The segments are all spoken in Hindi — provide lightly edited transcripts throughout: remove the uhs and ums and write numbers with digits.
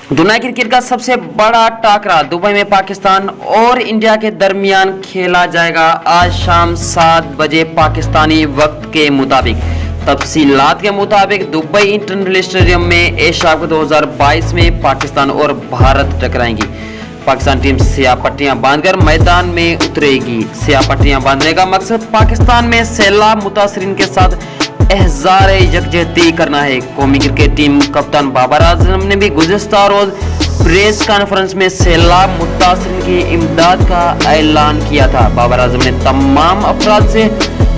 दुनिया क्रिकेट का सबसे बड़ा टाकरा दुबई में पाकिस्तान और इंडिया के दरमियान खेला जाएगा आज शाम 7 बजे पाकिस्तानी वक्त के मुताबिक। तफसीलात के मुताबिक दुबई इंटरनेशनल स्टेडियम में एशिया कप 2022 में पाकिस्तान और भारत टकराएंगी। पाकिस्तान टीम स्याह पट्टियां बांधकर मैदान में उतरेगी। स्याह पट्टियां बांधने का मकसद पाकिस्तान में सैलाब मुतासरीन के साथ एहजार यकजहती करना है। कौमी क्रिकेट टीम कप्तान बाबर आजम ने भी गुज़िश्ता रोज प्रेस कॉन्फ्रेंस में सैलाब मुतासरीन की इमदाद का ऐलान किया था। बाबर आजम ने तमाम अफराद से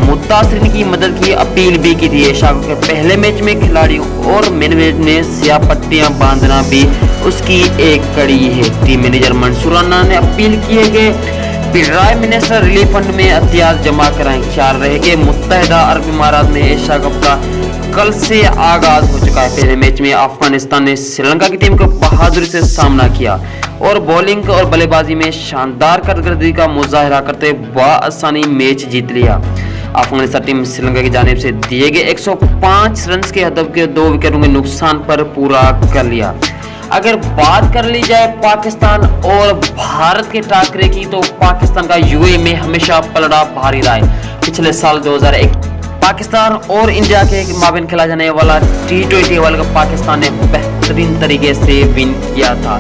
मुतासरीन की मदद की अपील भी की थी। एशिया कप के पहले मैच में खिलाड़ियों और मैनेजमेंट ने स्याह पट्टियां बांधना भी उसकी एक कड़ी है। टीम मैनेजर मंसूर राना ने अपील की है कि प्राइम मिनिस्टर रिलीफ फंड में एहतियात जमा कराएं। ख्याल रहे कि मुत्तहिदा अरब इमारात में एशिया कप का कल से आगाज हो चुका है। पहले मैच में अफगानिस्तान ने श्रीलंका की टीम को बहादुरी से सामना किया और बॉलिंग और बल्लेबाजी में शानदार कारकर्दगी का मुजाहरा करते बआसानी मैच जीत लिया। अफगानिस्तान टीम श्रीलंका की जानिब से दिए गए 105 रन के हदफ के 2 विकेटों के नुकसान पर पूरा कर लिया। अगर बात कर ली जाए पाकिस्तान और भारत के टाकरे की, तो पाकिस्तान का यूएई में हमेशा पलड़ा भारी रहा है। पिछले साल 2001 पाकिस्तान और इंडिया के माबैन खेला जाने वाला T20 वर्ल्ड कप पाकिस्तान ने बेहतरीन तरीके से विन किया था।